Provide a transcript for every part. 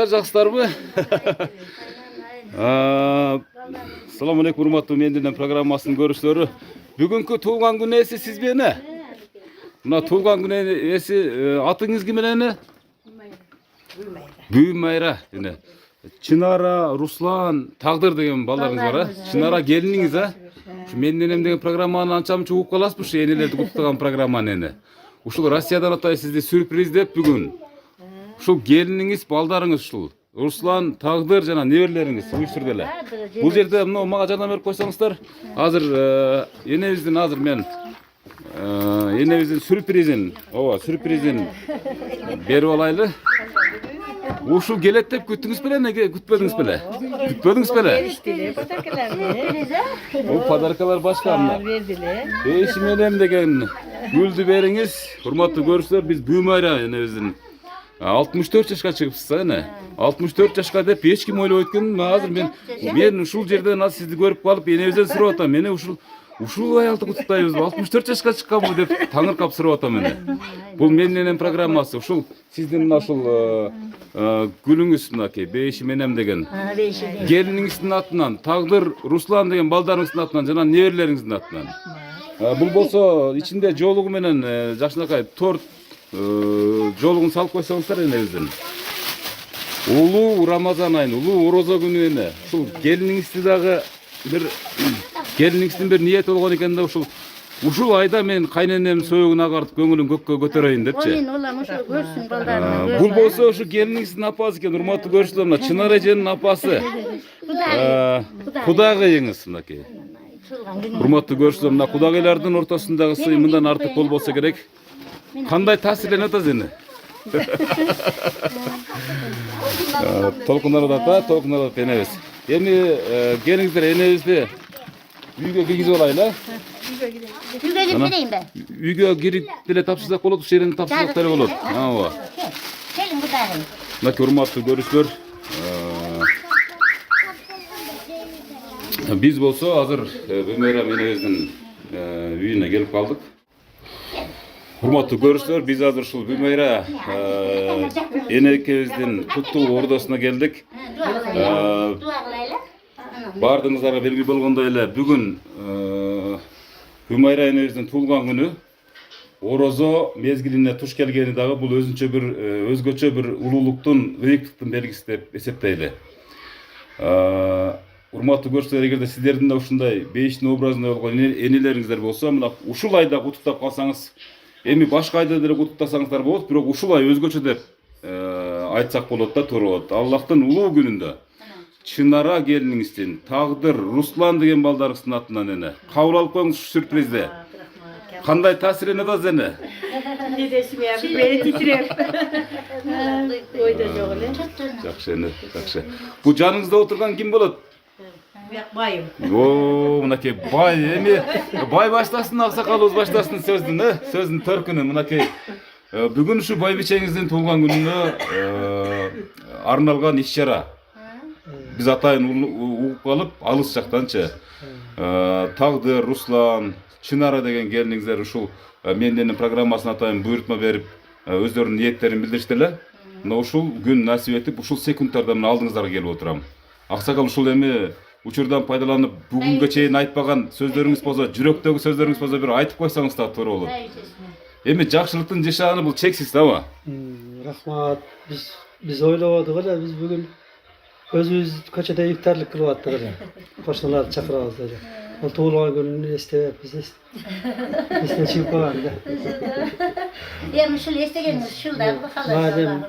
Жақсыларбы? Assalamu alaikum, урматтуу менден программасының көрүүчүлөрү. Бүгүнкү туулган күн ээси сиз мени? Мына туулган күн ээси атыңыз ким эле? Бүймайра. Чынара, Руслан, Тагдыр деген балдарыңыз бар, а? Чынара келиниңиз, а? Менден деген программаны анча мынча угуп каласызбы, ушу энелерди куттуган программаны эне. Ушул Россиядан атай сизди сюрприз деп бүгүн. Ушул келиниңиз, балдарыңыз ушул. Руслан, Тагдыр жана неберлериңиз уюштурду эле. Бул жерде мына мага жардам берип койсоңуздар, азыр энебиздин мен энебиздин сюрпризин берип алайлы. Ушул келет деп күттүңүз беле, неге күтпөдүңүз беле? Күтпөдүңүз беле? Бул подаркалар башка мына. Беши менен деген гүлдү бериңиз. Урматтуу көрүүчүлөр, биз Бүймайра энебиздин 64 жашка чыгыпсыз, эне. 64 жашка деп эч ким ойлойт экен. Азыр мен ушул жерден сизди көрүп калып, энебизден сурап атам. Мени ушул аялды куттуктайбызбы? 64 жашка чыкканбы деп таңыркап сурап атам мени. Бул менен программасы. Ушул сиздин мына ушул гүлүңүз мынакей, Бейши менем деген. Келиниңиздин атынан, Тагдыр, Руслан деген балдарыңыздын атынан жана неберлериңиздин атынан. Бул болсо ичинде жолугу менен жакшынакай торт жолугун салып койсоңуздар энебиздин. Улуу Рамазан айын, улуу Орозо күнү эне. Ушул келиниңизди дагы келиниңиздин бир ниети болгон экен да, ушул айда мен кайненем союгун агартып көңүлүн көккө көтөрөйүн депчи. Көрсүн балдарым. Бул болсо ушу келиниңиздин апасы экен, урматтуу көрүүчүлөр, мына Чынар эженин апасы. Кудагыйыңыз мынакей. Урматтуу көрүүчүлөр, мына кудагыйлардын ортосундагы сый мындан артык болбосо керек. Кандай таасирленип атасыз эне? Толкунарат энебиз. Эми келиңиздер, энебизди үйгө киргизип алайлы. Үйгө кирип берейинби? Үйгө кирип деле тапшырсак болот, ушул жерден тапшырсак деле болот. Ооба. Келин кудагым. Мына урматтуу көрүүчүлөр, биз болсо азыр Бүймайра энебиздин үйүнө келип калдык. Урматтуу көрүүчүлөр, биз азыр ушул Бүймайра энекебиздин куттуу ордосуна келдик. Бардыңыздарга белгилүү болгондой эле бүгүн Бүймайра энебиздин туулган күнү. Орозо мезгилине туш келгени дагы бул өзгөчө бир улуулуктун, ыйыктыктын белгиси деп эсептейли. Урматтуу көрүүчүлөр, эгерде сиздердин да ушундай Бейиштин образында болгон энелериңиздер болсо, мына ушул айда куттуктап калсаңыз, эми башка айда деле куттуктасаңыздар болот, бирок ушул ай өзгөчө деп айтсак болот да, туура болот. Аллахтын улуу күнүндө Чынара келиниңиздин, Тагдыр, Руслан деген балдарыңыздын атынан эне кабыл алып коюңуз ушу сюрпризди. Кандай таасирленип атасыз эне? Бери титиреп. Ойдо жок эле. Жакшы эне, жакшы. Бул жаныңызда отурган ким болот? Байым. О, мынакей бай, эми бай баштасын, аксакалыбыз баштасын сөздүн төркүнү. Мынакей бүгүн ушу байбичеңиздин туулган күнүнө арналган иш-чара. Биз атайын угуп калып, алыс жактанчы Тагдыр, Руслан, Чынара деген келиниңиздер ушул менден программасына атайын буйрутма берип, өздөрүнүн ниеттерин билдиришти эле. Мына ушул күн насип этип, ушул секундтарда мына алдыңыздарга келип отурам. Аксакал, ушул эми учурдан пайдаланып, бүгүнгө чейин айтпаган сөздөрүңүз болсо, жүрөктөгү сөздөрүңүз болсо бир айтып койсоңуз да туура болот. Эми жакшылыктын жашааны бул чексиз, даба. Рахмат. Биз ойлободук эле, биз бүгүн Özümüz köçede iftarlık kılıp attık öyle. Koşnalar çakırabız öyle. O tuğulgan gününü isteyip biz işte çıkıp koyardı. Yani şul istegenimiz şulda Madem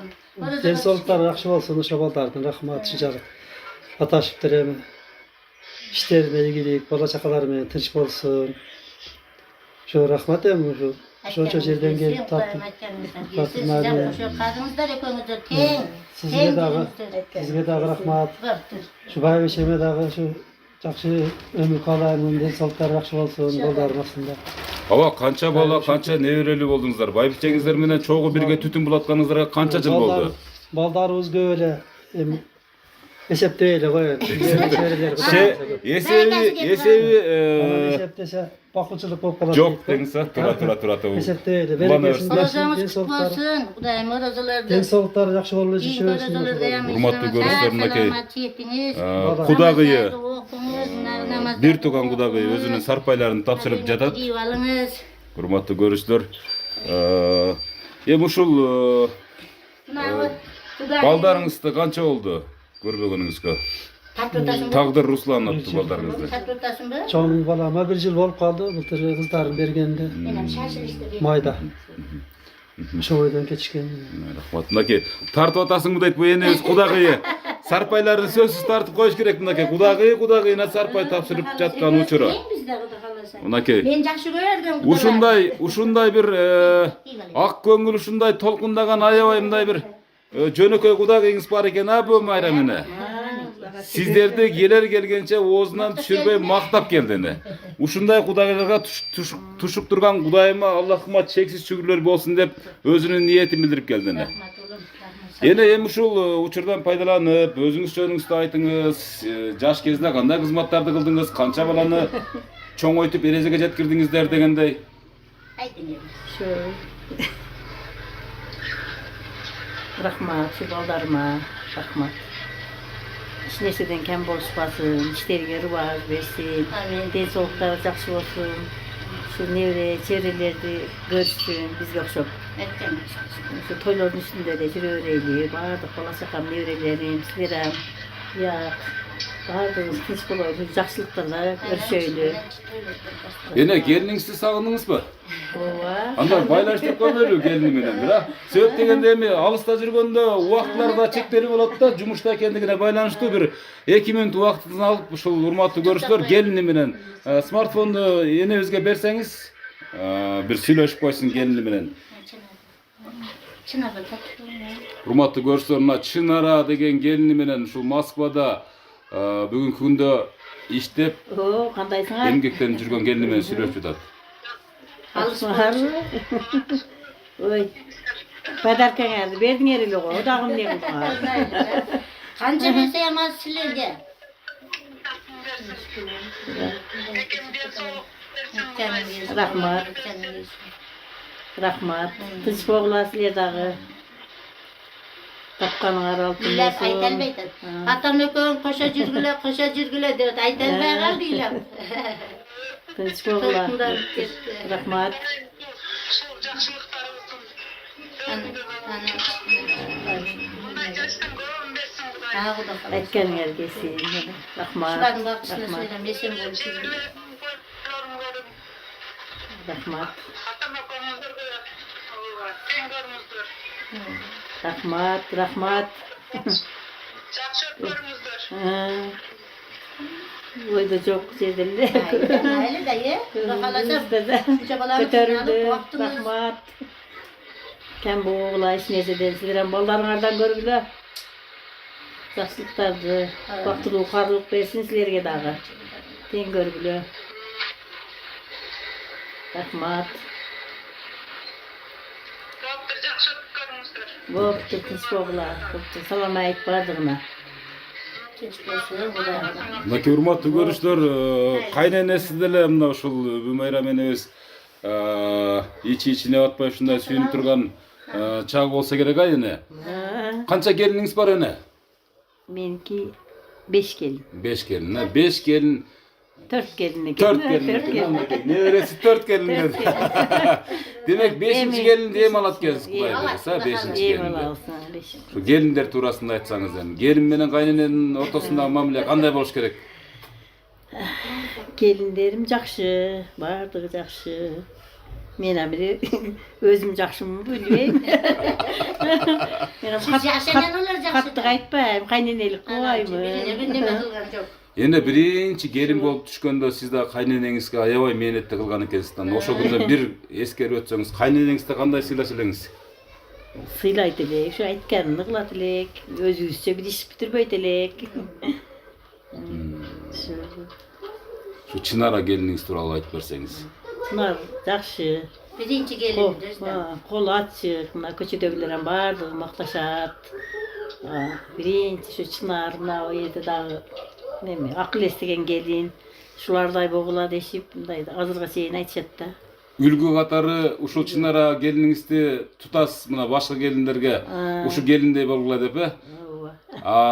densoluklar yaxşı bolsun, uşa baldardan rahmat şıcalık. Ataşıp diremi. İşlerine ilgilik, bala çakalarım tinç bolsun. Şu rahmat em şu. Şoça yerden gelip tattım. Sizge dağı rahmat. Şu bay beşeme dağı şu жақсы ömür kalayım, densoluklar yaxşı bolsun, baldarın aslında. Ава канча бала, канча неберелүү болдуңуздар? Байбичеңиздер менен чогуу бирге түтүн булатканыңыздарга канча жыл болду? Baldarыбыз көп эле. Эсептей эле коён. Эсеби Эсептесе бакылчылык болуп калат. жок деңиз а? Тура. Эсептей эле. Oğuzlarımız kutlu olsun. Kudayım orazalarda. Денсаулыктар жакшы болуп İyi жүрсүн. orazalarda yanmışsınız. Урматтуу көрүүчүлөр, мынакей Selamat yetiniz. кудагыйы, Okunuz, namazda бир тууган кудагыйы өзүнүн сарпайларын тапшырып жатат. İyi alınız. Урматтуу көрүүчүлөр, эми ушул балдарыңызды канча болду көрбөгөнүңүзгө? Тагдыр Руслан аттуу балдарыңызды. Tatlıtasın mı? Чоң балама 1 жыл болуп калды. Былтыр кыздарын бергенде Benim şaşır işte. майда. Ошо бойдон кечкен. Рахмат. Мынакей тартып атасыңбы дейт бу энебиз кудагыйы. Сарпайларды сөзсүз тартып коюш керек. Мынакей кудагыйына сарпай тапшырып жаткан учуру. Мынакей Ben жақсы көрдüm. ушундай бир ак көңүл, ушундай толкундаган аябай мындай бир жөнөкөй кудагыйыңыз бар экен а бу майра менен. Сиздерди келгенче оозунан түшүрбөй мактап келдини. Ушундай кудагыйларга тушуп турган Кудайыма Аллахыма чексиз шүгүрлөр болсун деп өзүнүн ниетин билдирип келдини. Эми ушул учурдан пайдаланып, өзүңүз жөнүңүздү айтыңыз. Жаш кезинде кандай кызматтарды кылдыңыз? Канча баланы чоңойтуп эрежеге жеткирдиңиздер дегендей. Şu rahmat, şu baldarıma rahmat. Hiç neseden kem boluşmasın, işlerine rıvaz versin, densolukları жақсы olsun, şu nevre, çevrelerdi görsün, bizge okşop. Şu toyların üstünde de jüröreyli, bardık bala çakam nevrelerim, sizlerem, yak, bardığınız tinç bolaydı, жақсылыктарla görüşöylü. Ene geliniңizди сагындыңызбы? Ova. Анда байлаштырып көрмөлү келини менен бир а. Себеп дегенде эми алыста жүргөндө убактыларда чектелүү болот да, жумушта экендигине байланыштуу бир 2 мүнөт убактын алып ушул урматтуу көрүүчүлөр келини менен смартфонду энебизге берсеңиз, бир сүйлөшүп койсун келини менен. Урматтуу көрүүчүлөр, мына Чынара деген келини менен ушул Москвада бүгүнкү күндө иштеп, O, kandayсыңар? эмгектенип жүргөн келини менен сүйлөшүп жатат. Alışmahar. Oy. Padarkanızı verdiler öyle o. Odağım ne kılmaz. Kanca verse yamaz silerge. Rahmat. Rahmat. Tız boğulasılar dağı. Tapkanlar altın Diller olsun. aytan beytan. Atam ökön koşa jirgüle diyor. Aytan beygan diler. Tız boğular. Rahmat. Aytkan gelgesin. Rahmat. Şuların bakçısına Rahmat. söyleyeyim. Resim bol çizgi. Rahmat. Rahmat. Rahmat. Oyda çok şeydirli. Öyle dayı. Bakalasam. Kötörüldü. Rahmat. Kem boğula iş neseden sizleren ballarınlardan görgülü. Жақсылықтарды, бақтылық, қарылық берсін сілерге дағы. Тең көргілі. Рахмат. Бопты, тіс боғыла. Бопты, салам айт бардығына. Мынакей урматтуу көрүүчүлөр, кайненеси деле мына ушул Бумайра менебиз ичи-ичине батпай ушундай сүйүнүп турган чагы болсо керек а эне. Канча келиниңиз бар эне? Menki 5 gelin. 5 келин. 5 келин 4 gelin. 4 gelin. Nevresi 4 gelin dedi. Demek 5. gelin diye mi alat gelsin Kuday Beresi ha 5. gelin. Eyvallah olsun. Şu gelinler turasında aytsanız yani. Gelin menen kaynenenin ortasındagi mamile kандай boluş kerek? Gelinlerim жақсы, бардығы жақсы. Мен әмірі өзім жақсымын білмеймін. Siz yaşayan olur жақсы. Қаттық айтпаймын, қайненелік қылмаймын. Эне биринчи келин болуп түшкөндө сиз да кайненеңизге аябай мээнетти кылган экенсиз да. Ошол күндө бир эскерип өтсөңүз, кайненеңизди кандай сыйлаш элеңиз? Сыйлайт элек, ушу айтканын кылат элек, өзүбүзчө билишип бүтүрбөйт элек. Şu Çınara geliniңиз тууралуу айтып берсеңиз. Чынар жакшы. Birinci gelindir. Кол ачык, мына көчөдөгүлөр баардыгы макташат. Биринчи ушу Чынар мына жерде дагы неме акыл эстеген келин, ушулардай болгула дешип, мындай азыркыга чейин айтышат да. Үлгү катары ушул Чынара келиниңизди тутас мына башка келиндерге ушу келиндей болгула деп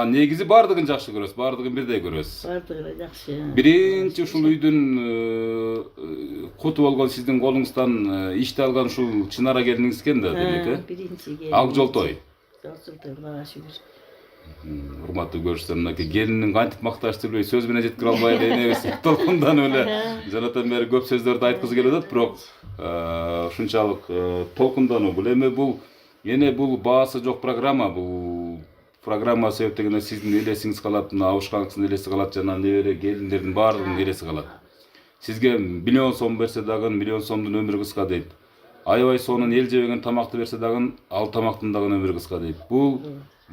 негизи бардыгын жакшы көрөсүз, бардыгын бирдей көрөсүз. Бардыгы жакшы. Биринчи ушул үйдүн куту болгон сиздин колуңуздан ишти алган ушул Чынара келиниңиз экен да демек, Биринчи келин. Ак жолтой. Жолтой, Кудайга шүгүр. Урматтуу көрүүчүлөр, мынакей келиндин кантип макташтырбай сөз менен жеткире албай энебиз толкундан эле жанатан бери көп сөздөрдү айткызы келип атат, бирок ушунчалык толкундануу бул эми бул эне бул баасы жок программа, бул программа себептегенде сиздин элесиңиз калат, мына абышкаңыздын элеси калат жана небере келиндердин баардыгынын элеси калат. Сизге 1 миллион сом берсе дагы 1 миллион сомдун өмүрү кыска дейт. Аябай сонун эл жебеген тамакты берсе дагы ал тамактын дагы өмүрү кыска дейт. Бул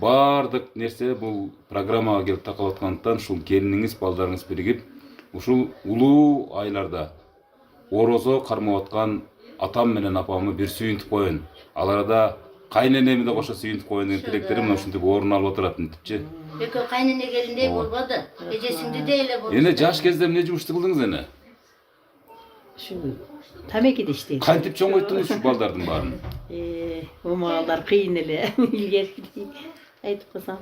бардык нерсе бул программага келип такалып аткандыктан ушул келиниңиз, балдарыңыз биригип ушул улуу айларда орозо кармап аткан атам менен апамы бир сүйүнтүп коеюн. Ал арада кайненеми да кошо сүйүнтүп коеюн деген тилектерим мына ушинтип орун алып отурат мынтипчи. Экөө кайнене келиндей болбоду. Эжесиңди деле болду. Эне жаш кезде эмне жумушту кылдыңыз эне? Ушу тамекиде иштейт. Кантип чоңойттуңуз ушу балдардын баарын? Умалдар кыйын эле. Илгерки айтып койсом.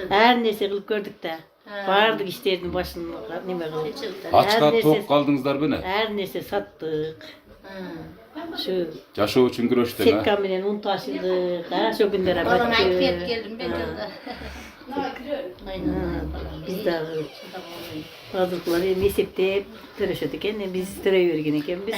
Ар нерсе кылып көрдүк да. Бардык иштердин башын неме кылып. Ачка топ калдыңыздарбы эне? Ар нерсе саттык. Şu Жашоо үчүн күрөштү. Секка менен ун ташыдык. Ошол күндөр Балам айтып келдим ben de. Biz de azırkları eseptep törөшөт экен, биз төрөй берген экенбиз.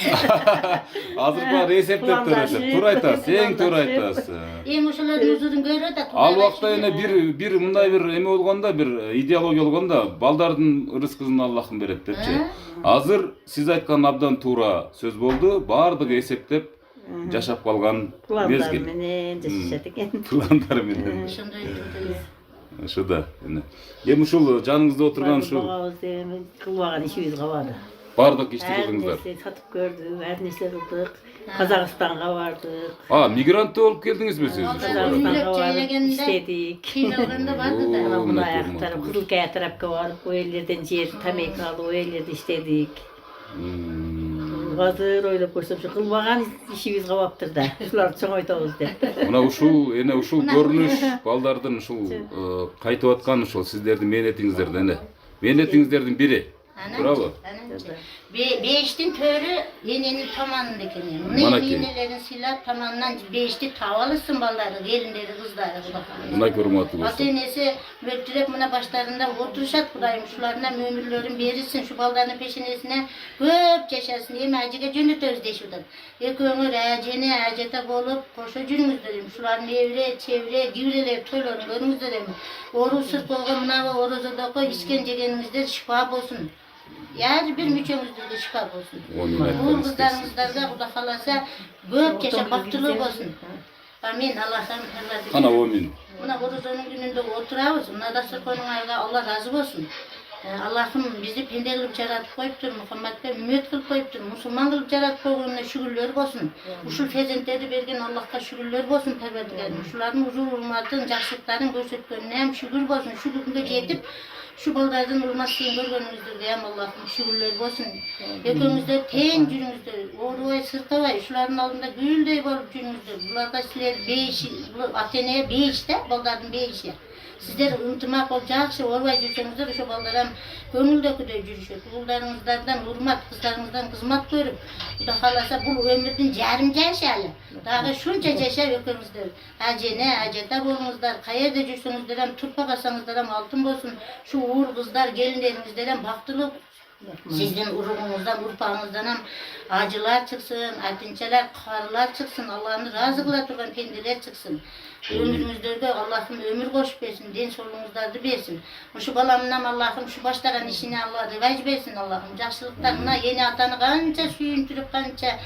Азыркылар эсептеп төрөшөт. Туура айтасыз, эң туура айтасыз. Эң ошолордун өзүрүн көрөт да. Ал убакта эне бир мындай бир эме болгондо, бир идеология болгондо, балдардын рызкысын Аллахым берет депчи. Азыр сиз айткан абдан туура сөз болду. Бардыгы эсептеп жашап калган мезгил. Пландар менен жашашат экен. Пландар менен. Ошондой Шуда. Эми ушул жаныңызда отурган ушул кылбаган ишибиз калбады. Бардык ишти кылдыңыздар. Сатып көрдүк, ар нерсе кылдык. Казакстанга бардык. Мигрант болуп келдиңизби сиз? Казакстанга барып иштедик. кыйналганда барды да. Мына аяктар Кызылкая тарапка барып, оэлерден жер тамек алып, оэлерде иштедик. Азыр ойлоп көрсөм, кылбаган ишибиз калбаптыр да. Ушуларды чоңойтобуз деп. Мына ушул көрүнүш балдардын ушул кайтып аткан ушул сиздердин мээнетиңиздерден эне. Мээнетиңиздердин бири. Туурабы? Beştin törü yenenin tamanında ekenim. Mana ki. Yenelerin silah tamandan beşti tavalısın balları, gelinleri, kızları. Mına kurmatu olsun. Atenesi möktürep buna başlarında oturuşat kudayım. Şularına mümirlerin verirsin şu ballarının peşinesine köp yaşasın diye mercike cündü özdeşiyorlar. Ekönür əceni əcete bolup koşu cürümüzdürüm. Şuların evre, çevre, givreler, toylarını görümüzdürüm. Oru sırt koğumuna ve oruzuda koy işkencegenimizde şifa olsun. Her bir müçömüzdür de şifa olsun. Bu kızlarımızda da Kuda kalasa köp yaşa baktılı olsun. Amin. Allah'tan herhalde. Ana amin. Buna oruzunun gününde oturağız. Buna da sırkonun ayga Allah razı olsun. Allah'ım bizi pende kılıp yaratıp koyuptur. Muhammed'e ümmet kılıp koyuptur. Musulman kılıp yaratıp koyduğuna şükürler olsun. Uşul fezentleri bergen Allah'a şükürler olsun perverdilerim. Şuların huzur hurmatın, жақсылықтарын көрсөткөнүнө hem şükür olsun. Şu günde жетip şu baldardan urmasını görgönüңүздür deyem Allah'ım şükürler olsun. Ekönüzde teң жүрүңүздөр, оорубай, сыркабай, шулардын алдында гүлдөй болуп жүрүңүздөр. Буларга силер бейиш, атенеге бейиш да, балдардын бейиши. Sizler ıntımak ol, jakşı orbay жүрсеңizdер, ошо балдарым көңүлдөкүдөй жүрүшөt. Уулдарыңыздардан урмат, кыздарыңыздан кызмат көрүп, Кудай кааласа бул өмүрдүн жарым жашы алы. Дагы шунча жашап экөөңүздөр ажене, ажета болуңуздар, каерде жүрсөңүздөр ham, турпа калсаңыздар ham алтын болсун. Şu uğur kızlar, gelinlerinizden hem baktılık. Sizin uruğunuzdan, urpağınızdan hem acılar çıksın, atinçeler, karılar çıksın. Allah'ını razı kıla turgan pendeler çıksın. Ömrünüzde Allah'ım ömür koşup versin, den soluğunuzdardı versin. Şu balamdan Allah'ım şu başlayan işini Allah rivaj versin Allah'ım. Жақсылықтарына yeni atanı kança suyuntürüp, kança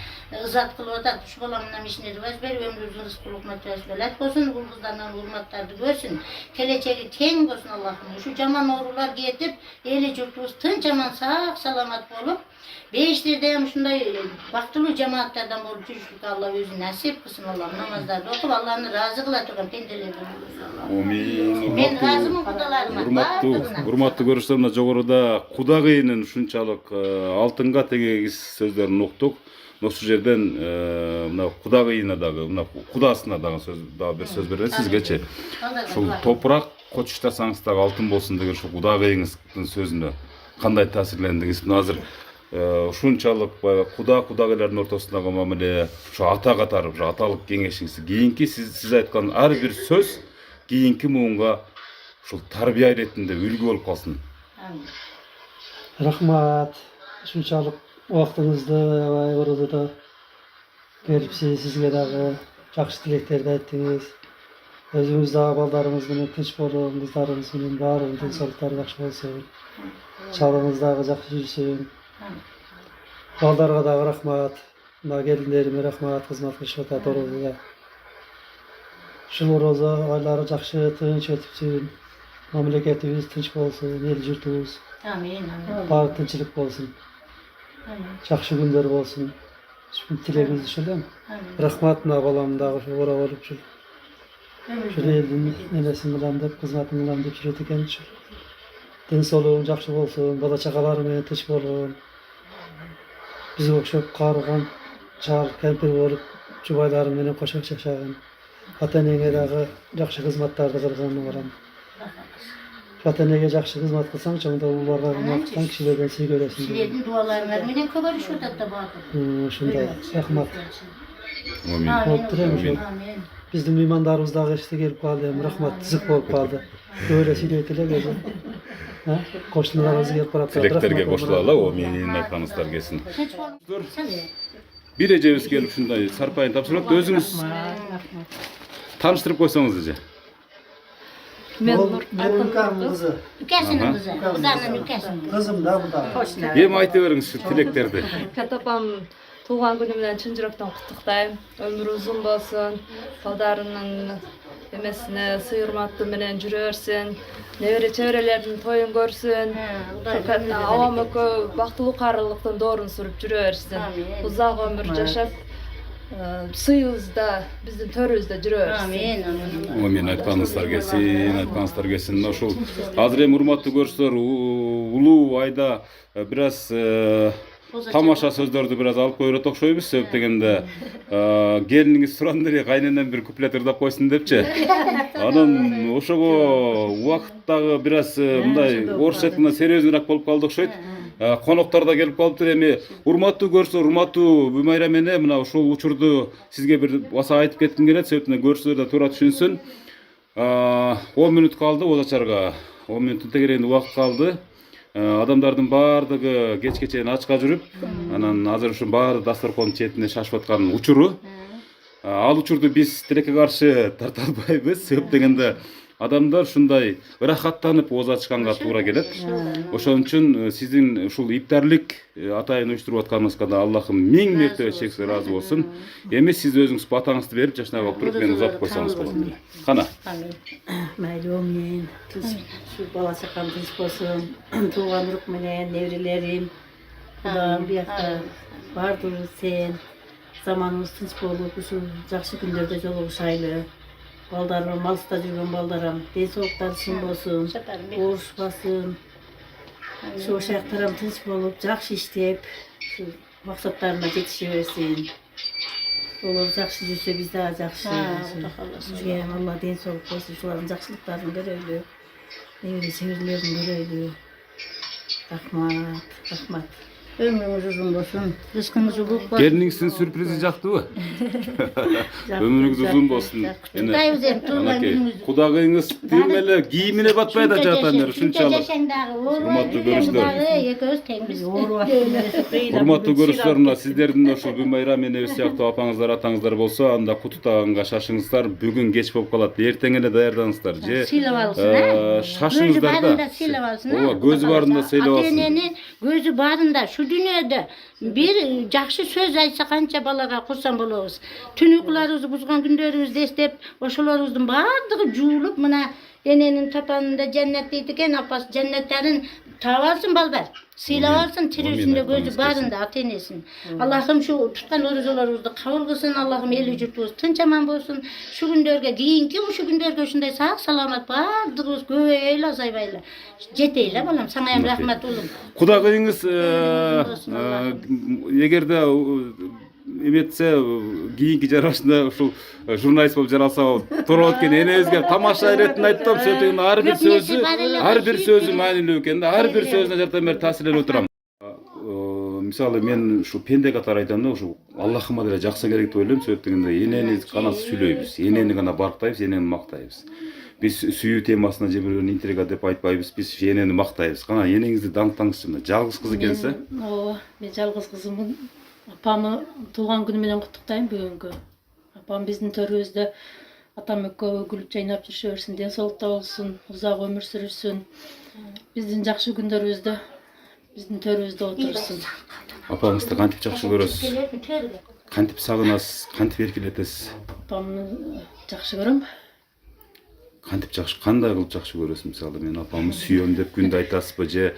ızat kılıp atar. Şu balamdan işini rivaj ver, ömrünüzün rızkılık materası velat olsun. Bu kızlardan hurmatlardı görsün. Keleceği ten olsun Allah'ım. Şu caman oğrular getip, eli cürtümüz tın caman sağ salamat bolup, Beşlerde hem şunday baktılı cemaatlerden bol çocuk Allah özü nasip kılsın Allah'ım. Namazlarda okup Allah'ını razı kıla turgan pendelerden olsun. Amin. Ben razımın kudalarıma. Урматтуу көрүштөр, мына жогоруда Куда кыйынын ушунчалык алтынга тегегиз сөздөрүн уктук. Ошол жерден мына Куда кыйына дагы, мына Кудасына дагы сөз дагы бир сөз берет сизгечи. Ушул топурак кочуштасаңыз дагы алтын болсун деген ушул Куда кыйыңыздын сөзүнө кандай таасирлендиңиз? Азыр ушунчалык кудагылардын ортосундагы мамиле, ушу ата катары, ушу аталык кеңешиңиз, кийинки сиз айткан ар бир сөз кийинки муунга ушул тарбия иретинде үлгү болуп калсын. Рахмат. Ушунчалык убактыңызды аябай уруда келип сизге дагы жакшы тилектерди айттыңыз. Өзүңүз дагы балдарыңыз менен тынч болуң, кыздарыңыз менен баары ден соолуктары жакшы болсун. Чалыңыз дагы жакшы жүрсүн. Балдарга дагы рахмат. Мына келиндериме рахмат, кызмат кылышып атат орозада. Ушул орозо айлары жакшы тынч өтүпсүн. Мамлекетибиз тынч болсун, эл журтубуз Amin. баары тынчылык болсун. Жакшы күндөр болсун. Ушул тилегибиз ушул эми. Рахмат мына балам дагы ошо ора болуп ушул. Ушул элдин нересин кылам деп, кызматын кылам деп жүрөт экен ушул. Ден соолугуң жакшы болсун, бала чакалары менен тынч болгон. Бизге окшоп каарыган чаар кемпир болуп, жубайлары менен кошо жашаган. Ата-энеңе дагы жакшы кызматтарды кылганын барам. Ата-энеге жакшы кызмат кылсаң, чоңдо уларга кызмат кылсаң, кишилерден сый көрөсүң. Sizlerin dualarınız menен köpörüşüp atат da bakıp. Ушундай. Рахмат. Амин. Болуп турем ошол. Amin. Биздин мыймандарыбыз дагы эште келип калды, эми рахмат тызык болуп калды. Көбөлө сүйлөйт эле кези. Кошуналарыбыз келип барат. Тилектерге кошулалы, амин айтканыңыздар келсин. Бир эжебиз келип ушундай сарпайын тапшырып, өзүңүз тааныштырып койсоңуз эже. Мен Нур кызы. Ülkesinin kızı. Kızlarının ülkesinin. Кызым да мында. Эми айта бериңиз şu тилектерди. Катапам туулган күнү менен чын жүрөктөн куттуктайм. Өмүрү узун болсун. Балдарынын эмесине сый урматтуу менен жүрө берсин. Небере чеберелердин тоюн көрсүн. Авам экөө бактылуу карылыктын доорун сүрүп жүрө берсин. Узак өмүр жашап, сыйыбызда, биздин төрүбүздө жүрө берсин. Amin. Amin. Амин айтканыңыздар келсин. Ошол азыр эми урматтуу көрүүчүлөр, улуу айда бир аз тамаша сөздөрдү бир аз алып койрот окшойбуз. Себеп дегенде келиниңиз суран эле кайненен бир куплет ырдап койсун депчи. Анан ошого убакыттагы бир аз мындай орусча айтканда серьезныйраак болуп калды окшойт. Коноктор да келип калыптыр. Эми урматтуу көрүүчүлөр, урматтуу Бүймайрам эне, мына ушул учурду сизге бир баса айтып кетким келет. Себептен көрүүчүлөр да туура түшүнсүн. 10 мүнөт калды озачарга. 10 мүнөттүн тегерегинде убакыт калды. Адамдардын баардыгы кечке чейин ачка жүрүп, анан азыр ушу баары дасторкондун четине шашып аткан учуру. Ал учурду биз тилекке каршы тарта албайбыз. Себеп дегенде адамдар ушундай ырахаттанып ооз ачканга туура келет. Ошон үчүн сиздин ушул иптарлик атайын уюштуруп атканыңызга да Аллахым миң мертебе чексиз ыраазы болсун. Эми сиз өзүңүз батаңызды берип жашнап алып туруп мени узатып койсоңуз болот. Кана. Майлуу мен şu bala çakam tınç bolsun. Tuğan uruk menen nevrelerim. Kulağım buyakta bardır sen. Zamanımız tınç bolup uşul jakşı gündörde joluguşaylı. Baldarım, malsta жүргөн балдарым, ден соолуктары чың болсун, оорушпасын. Şu ошактарым тынч болуп, жакшы иштеп, максаттарына жетише берсин. Olur жақсы жүрсе biz daha жақсы. Ha, Allah қаласа. Bізге Allah денсаулық болсын, шулардың жақсылықтарын көрелі. Nevre çevirilerini görelі. Rahmat, rahmat. Ömrünüz uzun olsun. Rızkınız uluk olsun. Geliniңizдің сюрпризі жақтыбы? Өміріңіз ұзын болсын. Құдай өзен туған күніңіз. Құдағыңыз демелі киіміне батпай да жатандар шунчалық. Hurmatlı Урматтуу көрүүчүлөр, мына сиздердин ошо Гүлмайра менен сыяктуу апаңыздар, атаңыздар болсо, анда кутутаганга шашыңыздар. Бүгүн кеч болуп калат. Эртең эле даярданыңыздар. Же шашыңыздар да. Ооба, көзү барында сыйлап алсын. Ата-энени көзү барында şu dünyada bir жақсы söz айтса қанша балаға құрсан болобуз. Түн уйкуларыбызды бузган күндөрүбүздү эстеп, ошолорубуздун баардыгы жуулуп мына эненин тапанында жаннат дейт экен, апасы жаннаттарын таап алсын балдар. Сыйлап алсын тирүүсүндө көзү барында ата-энесин. Аллахым şu туткан орозолорубузду кабыл кылсын, Аллахым эли журтубуз тынч аман болсун. Şu күндөргө кийинки ушул күндөргө ушундай сак саламат баардыгыбыз көбөйөлү, азайбайлы. Жетейле балам, саңа эм рахмат улум. Құдағыңыз егерде эметсе кийинки жарашында ушул журналист болуп жаралса туура экен. Энебизге тамаша иретин айттым. Сөтүгүн ар бир сөзү маанилүү экен да. Ар бир сөзүнө жардам берип таасирленип отурам. Мисалы мен ушу пенде катары айтам да, ушу Аллахыма деле жакса керек деп ойлойм. Себептегенде энени гана сүйлөйбүз, энени гана барктайбыз, энени мактайбыз. Биз сүйүү темасына же бир интрига деп айтпайбыз, биз энени мактайбыз. Кана энеңизди даңктаңызчы, мына жалгыз кыз экенсе. Ооба, мен жалгыз кызыммын. Апамы туулган күнү менен куттуктайм бүгүнкү. Апам биздин төрүбүздө атам экөө күлүп жайнап жүрүшө берсин, ден соолукта болсун, узак өмүр сүрүшсүн. Биздин жакшы күндөрүбүздө биздин төрүбүздө отурсун. Апаңызды кантип жакшы көрөсүз? Кантип сагынасыз? Кантип эркелетесиз? Апамды жакшы көрөм. Кантип жакшы, кандай кылып жакшы көрөсүз? Мисалы мен апамды сүйөм деп күндө айтасызбы же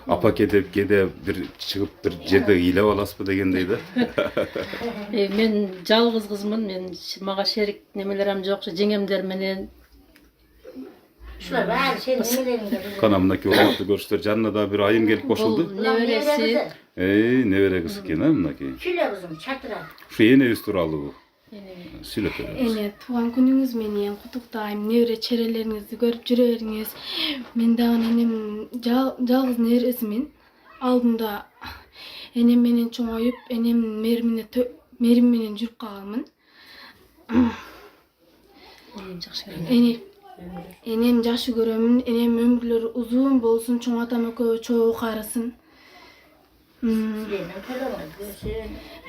апа кетип кеде бир чыгып бир жерде ыйлап аласызбы дегендей да. Мен жалгыз кызмын, мен мага шерик немелерим жок, жеңемдер менен. Şular var, sen nemelerinде. Кана мынакей урматтуу көрүүчүлөр, жанына да бир айым келип кошулду. Небереси. Небере кыз экен, мынакей. Şöyle kızım, çatıra. Ушу энебиз тууралуу бу. Сүйлөп беребиз. Эне туган күнүңүз менен куттуктайм. Небере черелериңизди көрүп жүрө бериңиз. Мен дагы энем жалгыз небересимин. Алдында энем менен чоңоюп, энем мерим менен жүрүп калганмын. Энем жакшы көрөмүн. Энем өмүрлөрү узун болсун, чоң атам экөө чогуу карысын.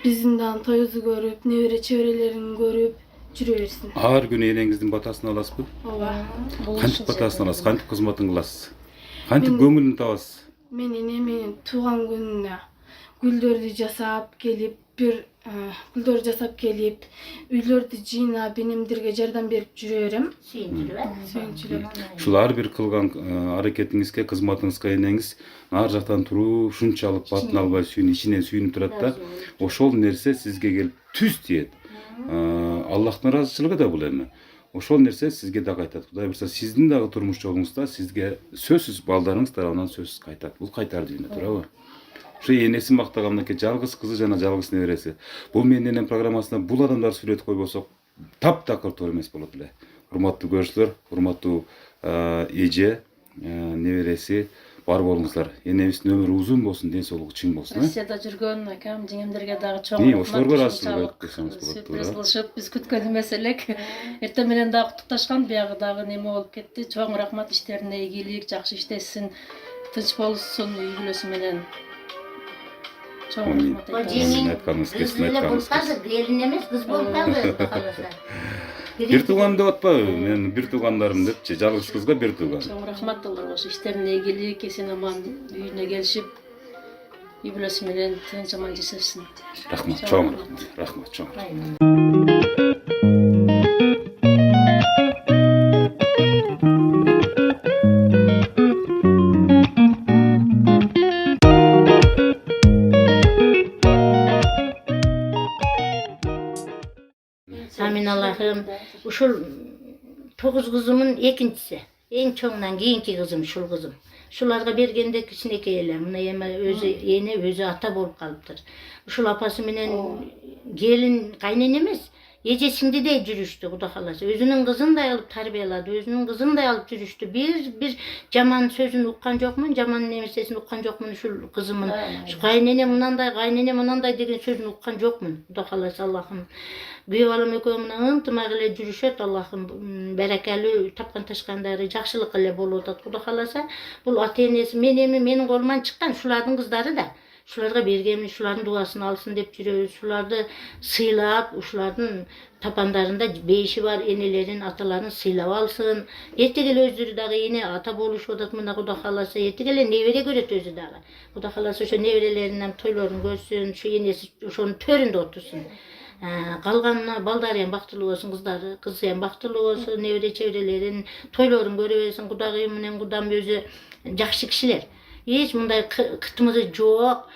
Биздин дагы тоюбузду көрүп, небере чеберелерин көрүп жүрө берсин. Ар күнү энеңиздин батасын аласызбы? Ооба. Кантип батасын аласыз? Кантип кызматын кыласыз? Кантип көңүлүн табасыз? Мен энемен туган күнүнө гүлдөрдү жасап келип, үйлөрдү жыйнап, энемдерге жардам берип жүрө берем. Сүйүнчүлүк. Ушул ар бир кылган аракетиңизге, кызматыңызга энеңиз ар жактан туруп, ушунчалык батын албай ичинен сүйүнүп турат да. Ошол нерсе сизге келип түз тиет. Аллахтын ыраазычылыгы да бул эми. Ошол нерсе сизге да кайтат. Кудай бурса сиздин дагы турмуш жолуңузда сизге сөзсүз балдарыңыз тарабынан сөзсүз кайтат. Бул кайтар дүйнө, туурабы? Ушу энеси мактагандан жалгыз кызы жана жалгыз небереси. Бул менин энем программасында бул адамдар сүрөтүп койбосок таптакыр туура эмес болот эле. Урматтуу көрүүчүлөр, урматтуу эже, небереси бар болуңуздар. Энебиздин өмүрү узун болсун, ден соолугу чың болсун. Россияда жүргөн акам, жеңемдерге дагы чоң ошолорго ыраазычылык айтсаңыз болот, сюрприз кылышып, биз күткөн эмес элек. Эртең менен дагы куттукташкан, биягы дагы неме болуп кетти. Чоң рахмат, иштерине ийгилик, жакшы иштесин, тынч болсун, үй бүлөсү менен. Чоң рахмат айтам. Gelin emez, kız bolup kaldı. Бир тууган деп атпайбы? Мен бир туугандарым депчи, жалгыз кызга бир тууган. Чоң рахмат аларга, ошо иштерине ийгилик, эсен аман үйүнө келишип, үй бүлөсү менен тынч аман жашашсын. Рахмат, чоң рахмат, чоң рахмат. Amin Allah'ım. Uşul 9 kızımın ikincisi. En çoğundan keyinki kızım, şul kızım. Şularga bergende kişineke ele. Mına yeme özü yeni özü ata bolup kalıptır. Uşul apası menen gelin kaynenemiz Ecesinde de jürüştü Kuda halası. Özünün kızını da alıp tarbiyaladı. Özünün kızını da alıp jürüştü. Bir Caman sözünü ukkan jokmun, Caman'ın nemesesini ukkan jokmun şu kızımın. Şu kaynene mınanday degen sözünü ukkan jokmun. Kuda halası Allah'ım. Büyük alım ökümüne ıntımag ile jürüşet Allah'ım. Berekeli tapkan taşkandары jakşılık ile boludat Kuda halasa. Bul ata-enesi menin kolumdan çıkkan şulardın kızları da. Şularga bergemin, şuların duasını alsın dep jüröbüz. Şuарды sıylap, şulardın tapandarında beyişi var, enelerin, ataların sıylap alsın. Ertegele özleri dağı yine ata boluş odat mına Kuda halasa. Ertegele nevere göret özü dağı. Kuda halasa şu neverelerinden toylarını görsün, şu enesi şunun töründe otursun. Kalganına baldarıyan baktılı olsun kızları, kızıyan baktılı olsun, nevere çevrelerin, toyların göreversin, Kudagıyımın, Kudam özü jakşı kişiler. Hiç bunday kıtımızı yok.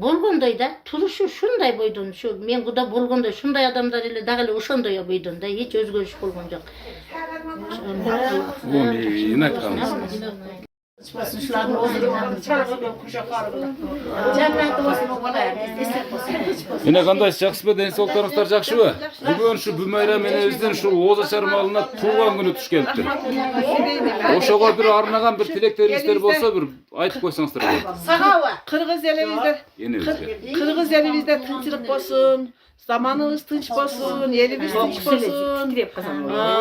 Bolgonday da turuşu şunday boydun. Şu men Kuda bolgonday şunday adamlar ile dağılı uşonday boydun da hiç özgürüş bolgon yok. Bu inat kalmış. Şuların oğlundan cennet olsun o kadar. Mine kандай жақсы ба, денсаулықтарыңыздар жақсы ба? Бүгін şu Бумайра менебиздин şu Оз Ашар малына туған күнү түшкенипtir. Ошого bir арнаган bir tiлектериңиздер болсо bir айтып койсоңуздар болот. Kırgız elimizde tınçılık bolsun, zamanımız tınç bolsun, elimiz tınç bolsun.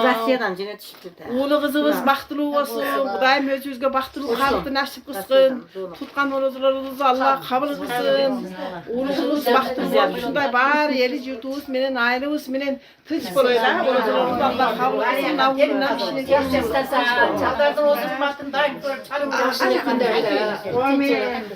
Rusiyadan jene düşüptü da. Uğulu kızımız baktılığı olsun, Kudayım özümüzge baktılığı kalıptı nasip kılsın. Tutkan oruçlarımızı Allah kabul kılsın. Uğulu kızımız baktılığı olsun, şunday var, yeri yurtumuz menen, ailemiz menen tınç boloyla. Oruçlarımızı Allah kabul kılsın, navurundan işine gelsin. Çaldardın olsun, baktın da çalım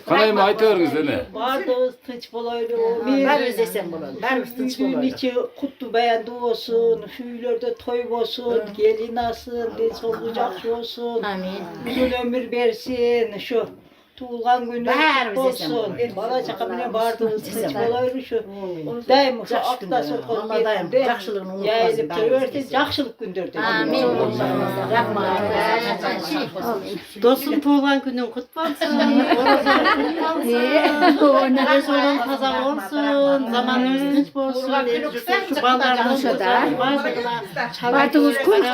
Kanayım ayta berіңiz ene. Bardığız tınç bolaydı. Barımız esen bolalım. Barımız tınç Düğün bolalım. içi kutlu beyandı olsun, füylerde toy olsun, gelin alsın, densolgu jakşı olsun. Amin. Uzun ömür versin, şu tuğulgan günü Barımız esen olsun. bolalım. Bala çaka mine bardığız tınç bolaydı şu. Daim şu akta sokak Allah daim yerinde jakşılığını unutmasın. yayılıp terörse jakşılık gündürdü. Amin. Rahmat. Dostum tuğulgan günün kutlu olsun. Nefes olun, kaza olsun. Zamanımız tınç olsun. Şu ballarını şada. Çaldığımız koyup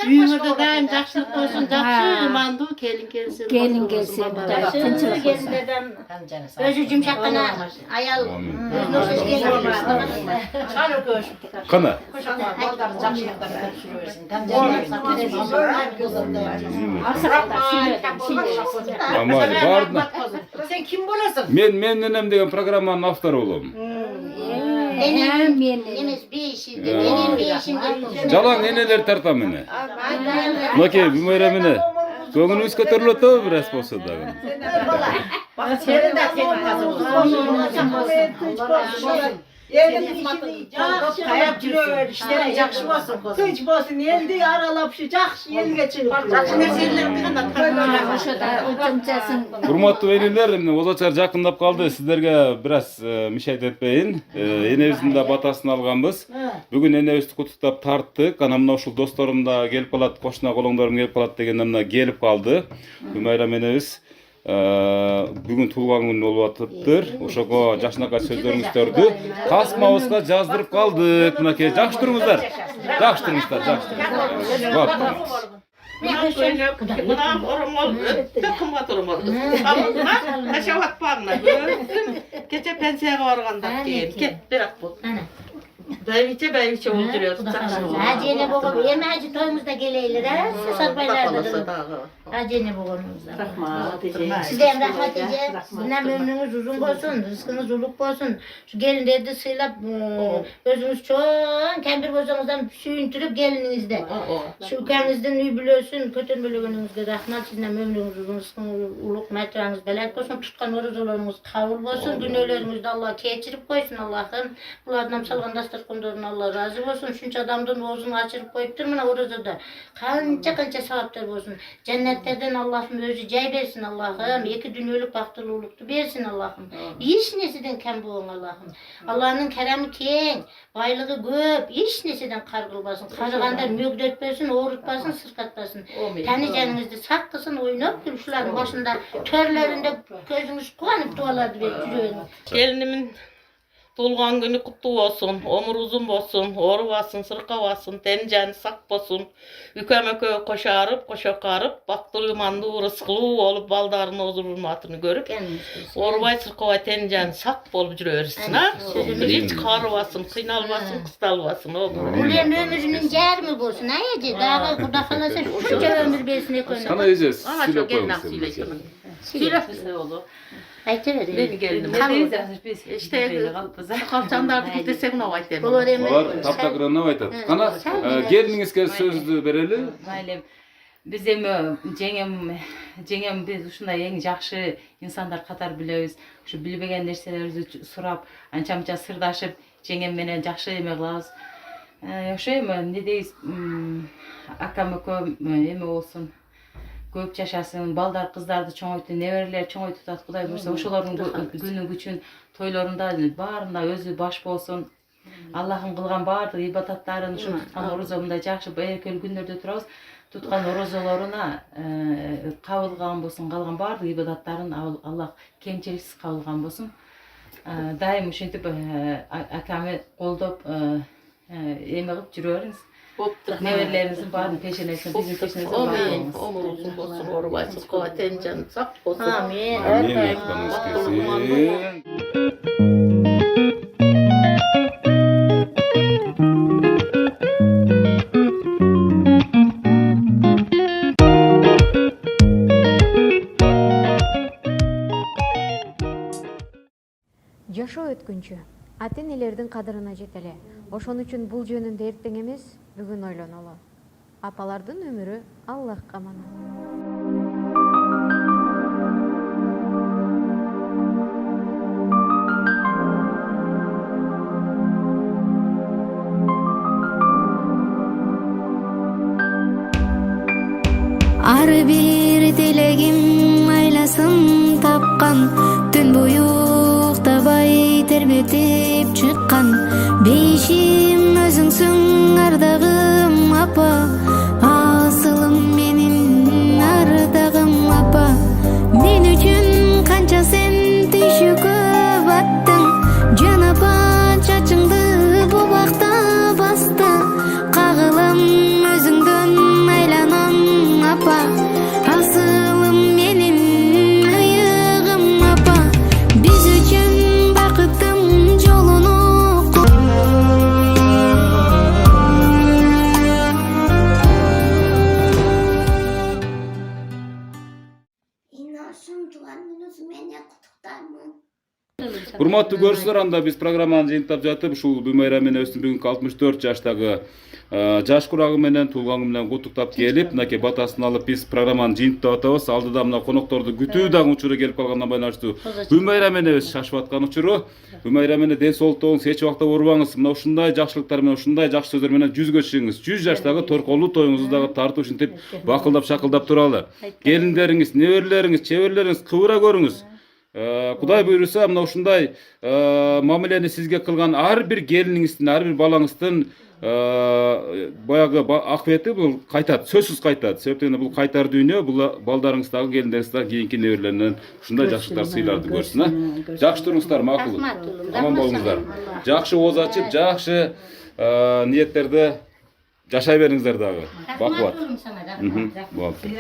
Düğünürde daim jakşılık olsun. Jakşı mandu gelin gelsin. Gelin gelsin. Tınçılık gelinlerden özü cümşakkana ayal. Özünü söz gelin. Kana. Aman bardına. Sen kim bolasın? Men nenem degen programmanın avtori bolom. Benim nemiz bir işi. Benim bir işim. Жалаң энелер тартам міне. Мынакей Бумайра міне. Көңіліңіз көтерілет та біраз болса да. Bak senin de senin Elin işini jakşı kayap jüröver, işlerin jakşı olsun kızım. tınç bolsun, eldi aralap şu jakşı elge çıkıp. Jakşı nerseler bir anda Урматтуу энелер, эмне Озачар жакындап калды. Сиздерге бираз мишайт этпейин. Энебиздин да батасын алганбыз. Бүгүн энебизди куттуктап тарттык. Ана мына ушул досторум да келип калат, кошуна колоңдорум келип калат дегенде мына келип калды. Бумайра менебиз бүгүн туулган күнү болуп атыптыр. Ошого жакшынакай сөздөрүңүздөрдү тасмабызга жаздырып калдык. Мынакей жакшы туруңуздар. Жакшы туруңуздар, жакшы туруңуздар. Gece pensiyaya varganda kep bırak bu. Beyviçe olduruyor. Hacene boğum, yeme hacı toyumuzda geleyler ha. Sarbaylarda hacene boğumuzda. Sizden rahmet edeceğim. Sizden ömrünüz uzun olsun, rızkınız uluk olsun. Şu gelinleri de sıylap, özünüz çoğun, kembir bozanızdan suyuntürüp gelininizde. Şu ülkenizden übülösün, kötü bölüğünüzde rahmet sizden ömrünüz uzun, rızkınız uluk, metranız belak olsun. Tutkan orucularınız kavul olsun, günölerinizde Allah keçirip koysun Allah'ım. Bunlardan salgandastır koysun. tutkanların Allah razı olsun. Şunca adamdan oğzunu açırıp koyuptur mana orada. Kança sevaplar olsun. Cennetlerden Allah'ım özü cay versin Allah'ım. İki dünyoluk baktırlılıktu versin Allah'ım. Hiç nesiden kem boğun Allah'ım. Allah'ın keremi keng, baylığı köp, hiç nesiden kargılmasın. Karıganda mögdetmesin, oğurtmasın, sırkatmasın. Tani canınızda sakkısın, oynayıp gülüşlerin başında, törlerinde gözünüz kuanıp dualardı veriyor. Gelinimin Tulgan günü kutlu olsun, omur uzun olsun, oru basın, sırka basın, tenceni sak bolsun. Ükömökö koşarıp, koşakarıp, baktırı mandı rızkılı olup baldarın ozulmatını görüp, orubay sırkavay tenceni sak bolup jürörsün ha. Hiç karıbasın, kıynalbasın, kıstalbasın. Ulan ömrünün cer mi bolsun ha Ece? Dağı kuda kalasa şuca ömür bersin ekonomi. Sana Ece, Ama söyle çok gelin koyalım aksiyle sen. canım. Güzel olur. Ayte verin. Beni geldim. İşte kalçandardı ki desek ne vayt derim. Olar taptakırına aytat. Kana geliningizge sözdü bereli. Maylem bizim jengem biz ушундай эң жакшы инсандар катары билебиз. Ушу билбеген нерселерибизди сурап, анча-мынча сырдашып, жеңем менен жакшы эме кылабыз. Ошо эми не дейбиз, акам экөө эме болсун. Көп жашасын, балдар кыздарды чоңойту, неберелер чоңойтуп атат, Кудай буйрса, ошолордун күнү күчүн тойлорунда баарына өзү баш болсун. Аллахын кылган баардык ибадаттарын, ушу туткан орозомундай жакшы берекелүү күндөрдө турабыз. Туткан орозолоруна кабыл кылган болсун, калган баардык ибадаттарын Аллах кемчиликсиз кабыл кылган болсун. Дайым ушинтип акамы колдоп эме кылып жүрө бериңиз. Неберлеринизин баарын пешенесине, биздин пешенесине Amin. Omur uzun bolsun, oru basın, kova tenceni sak bolsun. Amin. Amin. Aytkanыңыз kelsin. Жашоо өткүнчү ата-энелердин кадырына жетеле. Ошон үчүн бул жөнүндө эртең эмес, бүгүн ойлонолу. Апалардын өмүрү Аллахка аманат. Ар бир тилегим айласын тапкан, түн бою уктабай тербетип чыккан. Бейишим өзүңсүң ардагым апа, асылым менин ардагым апа. Мен үчүн канча сен түйшүккө баттың, жан апа чачыңды бу бакта басты. Кагылам өзүңдөн айланам апа, асылым менин ыйыгым апа. Биз үчүн бакыттын жолуну İnaşım tuğan gününüz meni kutuktayım. Урматтуу көрүүчүлөр, анда биз программаны жыйынтап жатып, ушул Бүймайра менен өзүнүн бүгүнкү 64 жаштагы жаш курагы менен, туулганы менен куттуктап келип, мынакей батасын алып биз программаны жыйынтап атабыз. Алдыда мына конокторду күтүү дагы учуру келип калгандан байланыштуу. Бүймайра менен шашып аткан учуру. Бүймайра менен ден соолуктугуңуз эч убакта оорубаңыз. Мына ушундай жакшылыктар менен, ушундай жакшы сөздөр менен жүзгө чыгыңыз. 100 жаштагы торколуу тоюңузду дагы тартып ушинтип бакылдап шакылдап туралы. Келиндериңиз, неберелериңиз, чеберлериңиз кыбыра көрүңүз. Кудай буйруса, мына ушундай мамилени сизге кылган ар бир келиниңиздин, ар бир балаңыздын баягы акыбети бул кайтат, сөзсүз кайтат. Себептен бул кайтар дүйнө, бул балдарыңыз дагы, келиндериңиз дагы кийинки неберелеринен ушундай жакшылыктар, сыйларды көрсүн, а? Жакшы туруңуздар, макул. Аман болуңуздар. Жакшы ооз ачып, жакшы ниеттерде жашай бериңиздер дагы. Бакубат. Болуптур.